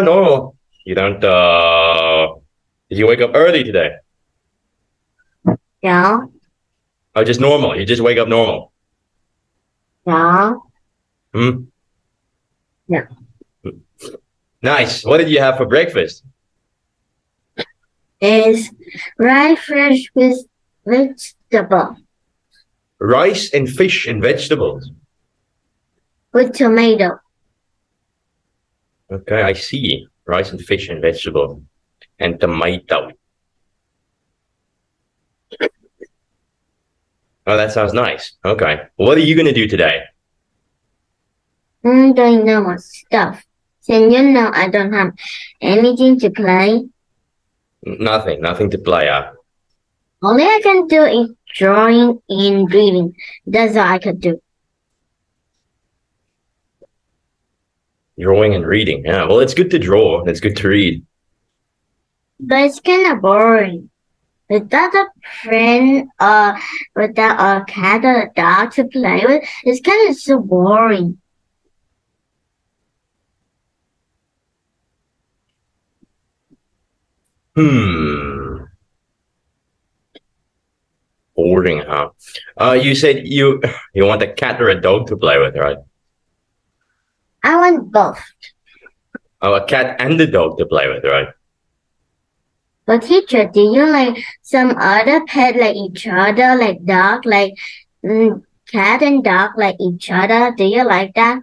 normal. You don't, did you wake up early today? Yeah. Oh, just normal. You just wake up normal. Yeah. Hmm? Yeah. Nice. What did you have for breakfast? Is rice fresh with vegetable Rice and fish and vegetables. with tomato. Okay, I see. Rice and fish and vegetables. And tomato. Oh, that sounds nice. Okay. What are you going to do today? I'm doing normal stuff. Since you know I don't have anything to play, Nothing. Nothing to play. only I can do is drawing and reading. That's all I could do. Drawing and reading. Yeah. Well, it's good to draw. It's good to read. But it's kind of boring. Without a friend without a cat or a dog to play with, it's kind of so boring. Boring, huh? You said you want a cat or a dog to play with, right? I want both. Oh, a cat and a dog to play with, right? But teacher, do you like some other pet like each other, like dog, like cat and dog like each other? Do you like that?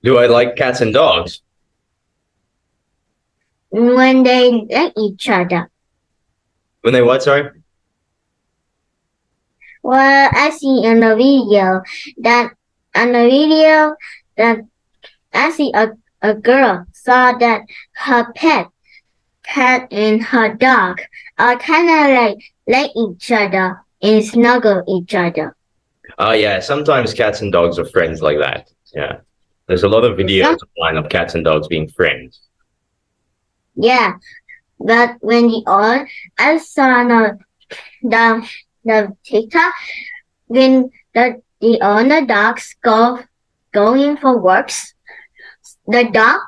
Do I like cats and dogs? When they like each other. When they what, sorry? Well, I see in the video that I see a girl saw that her cat and her dog are kind of like each other and snuggle each other. Oh, yeah. Sometimes cats and dogs are friends like that. Yeah. There's a lot of videos online of cats and dogs being friends. Yeah, but I saw the TikTok when the owner dogs going for works, the dog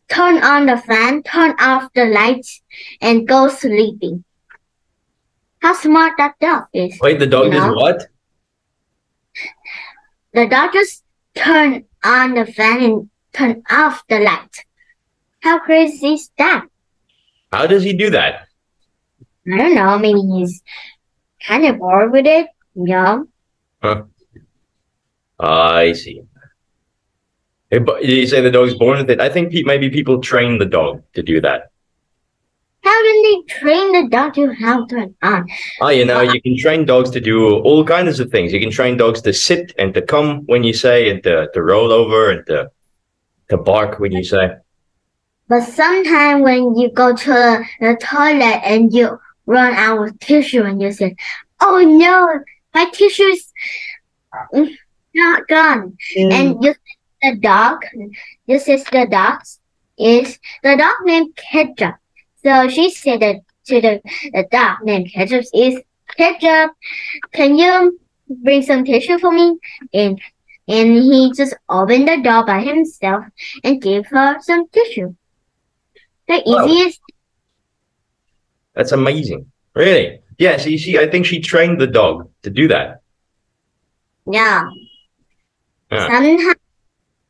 turn on the fan, turn off the lights, and go sleeping. How smart that dog is. Wait, the dog does what? The dog just turn on the fan and turn off the light. How crazy is that? How does he do that? I don't know. Maybe he's kind of bored with it. Yeah. Huh. I see. But you say the dog's born with it. I think maybe people train the dog to do that. How can they train the dog to how to turn on? Oh, you can train dogs to do all kinds of things. You can train dogs to sit and to come when you say, and to roll over and to bark when you say. But sometimes when you go to the toilet and you run out of tissue and you say, "Oh no, my tissue is not gone," and the dog named Ketchup. So she said that to the dog named Ketchup is, "Ketchup, can you bring some tissue for me?" And he just opened the door by himself and gave her some tissue. The easiest. That's amazing. Really? Yeah, I think she trained the dog to do that. Yeah. Sometimes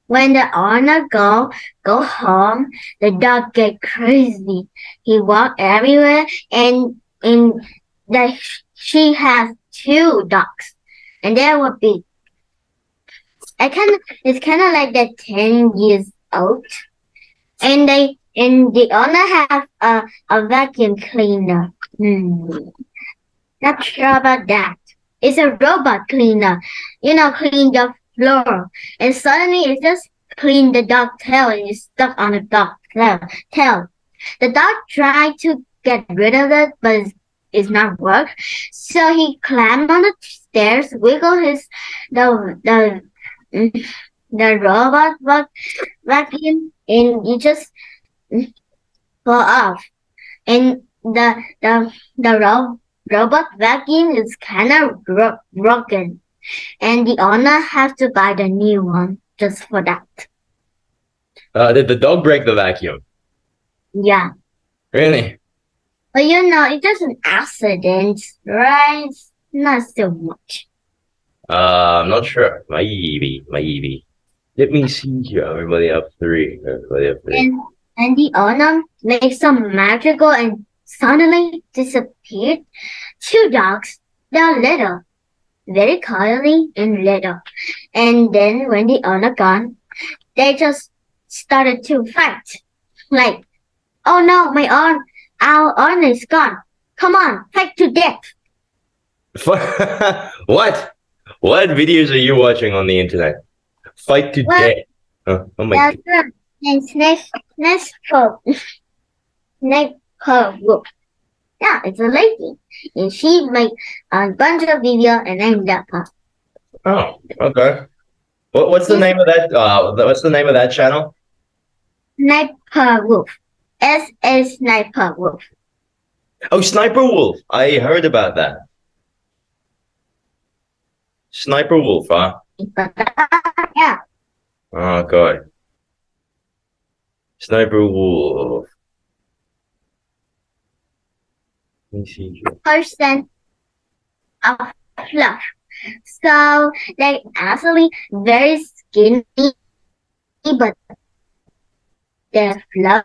when the owner go home, the dog get crazy. He walk everywhere and she has 2 dogs. And they were big. It's kinda like they're 10 years old. And the owner have a vacuum cleaner. Not sure about that. It's a robot cleaner. Clean the floor. And suddenly it just cleaned the dog tail and it's stuck on the dog tail. The dog tried to get rid of it, but it's not work. So he climbed on the stairs, wiggled the robot vacuum, and he just fall off. And the robot vacuum is kind of broken, and the owner has to buy the new one just for that. Did the dog break the vacuum? Yeah. Really? But you know, it's just an accident, right? Not so much. I'm not sure. Maybe. Let me see here. Everybody up three. And the owner makes some magical and suddenly disappeared. Two dogs, they're little, very cuddly and little. And then when the owner gone, they just started to fight. Like, oh no, our owner is gone. Come on, fight to death. What? What videos are you watching on the internet? Fight to death. Oh my god. And Snake Yeah, it's a lady. And she made a bunch of videos and named that part. Oh, okay. What's the name of that? What's the name of that channel? Sniper Wolf. S.A. Sniper Wolf. Oh, Sniper Wolf. I heard about that. Sniper Wolf, huh? Yeah. Oh god. Sniper Wolf. Let me see here. Percent of fluff. So they're actually very skinny, but they're fluff.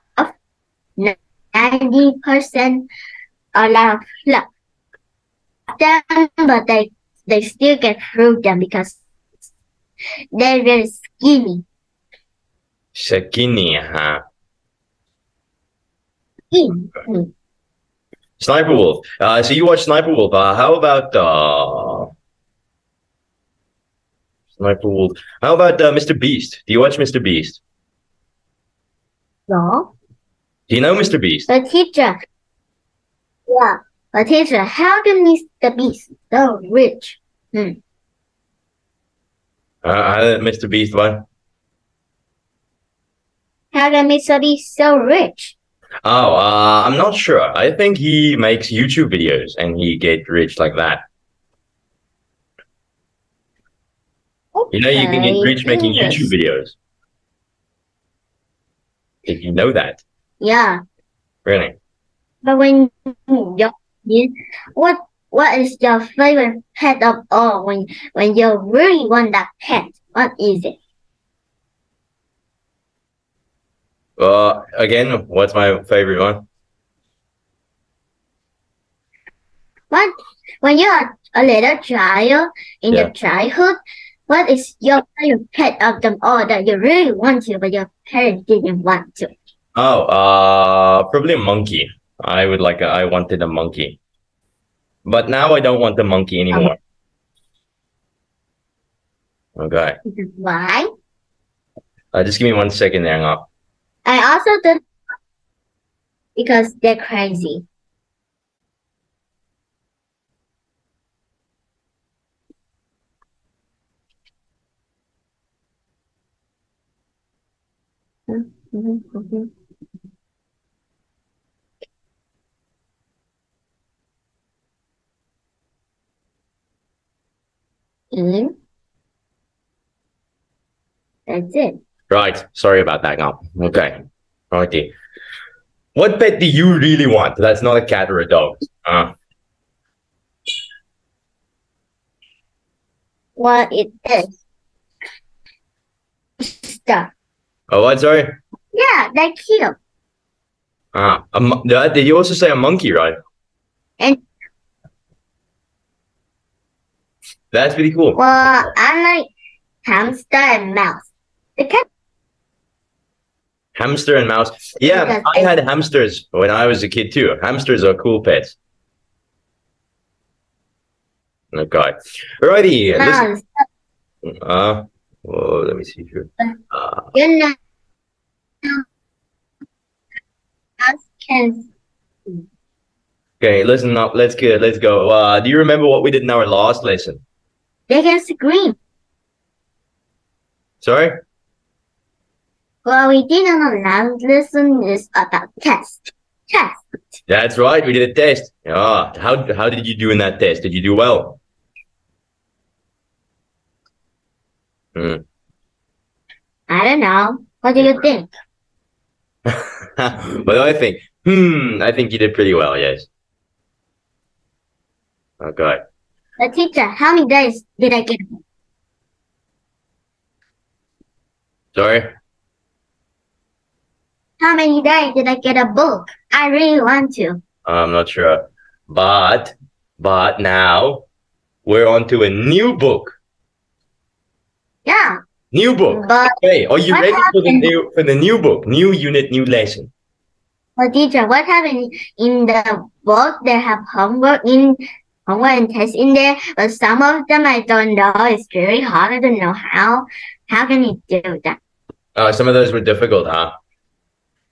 90% a lot of fluff. But they still get through them because they're very skinny. Skinny, huh? Skinny. Sniper Wolf. So you watch Sniper Wolf. How about Sniper Wolf? How about Mr. Beast? Do you watch Mr. Beast? No. Do you know Mr. Beast? The teacher. Yeah. The teacher. How can Mr. Beast so rich? Mr. Beast one. How can Mr. Beast so rich? Oh, I'm not sure. I think he makes YouTube videos and he get rich like that. Okay. You know, you can get rich making YouTube videos. Did you know that? Yeah. Really? But when what is your favorite pet of all? When you really want that pet, what is it? Again, what's my favorite one? What when you're a little child in your childhood, what is your favorite pet of them all that you really want to, but your parents didn't want to? Oh, probably a monkey. I wanted a monkey. But now I don't want the monkey anymore. Okay. Why? Just give me 1 second there, Ngọc. I also did because they're crazy. That's it. Right. Sorry about that, Ngọc. Okay. Alrighty. What pet do you really want? That's not a cat or a dog. What it is. Stuff. Oh, what? Sorry? Yeah, they're cute. Did you also say a monkey, right? And that's pretty cool. Well, I like hamster and mouse. The cat. Hamster and mouse. Yeah, I had hamsters when I was a kid too. Hamsters are cool pets. Okay. Alrighty. Let me see here. You know, okay, listen up. Let's go. Do you remember what we did in our last lesson? They can scream. Sorry? Well, we did on the last lesson is about test. That's right. We did a test. How did you do in that test? Did you do well? I don't know. What do you think? What do I think? I think you did pretty well, yes. Okay. The teacher, how many days did I get? Sorry? How many days did I get a book? I really want to. I'm not sure. But now we're on to a new book. Yeah. New book. But Okay, are you what ready happened? for the new book? New unit, new lesson. Well, teacher, what happened in the book? They have homework and tests in there, but some of them I don't know. It's very hard. I don't know how. How can you do that? Some of those were difficult, huh?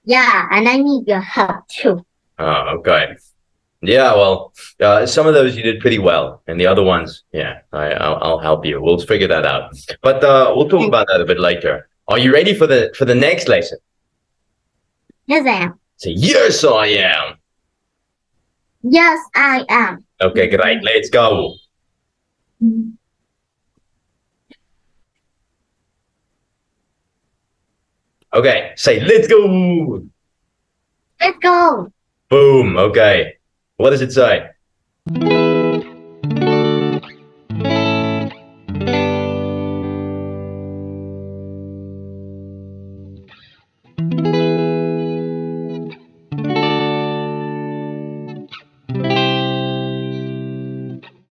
Yeah, and I need your help too. Oh, okay. Yeah, well, some of those you did pretty well, and the other ones, yeah, I'll help you. We'll figure that out. But we'll talk about that a bit later. Are you ready for the next lesson? Yes, I am. Say, yes, I am. Yes, I am. Okay, great. Let's go. Okay, say, let's go. Let's go. Boom. Okay. What does it say?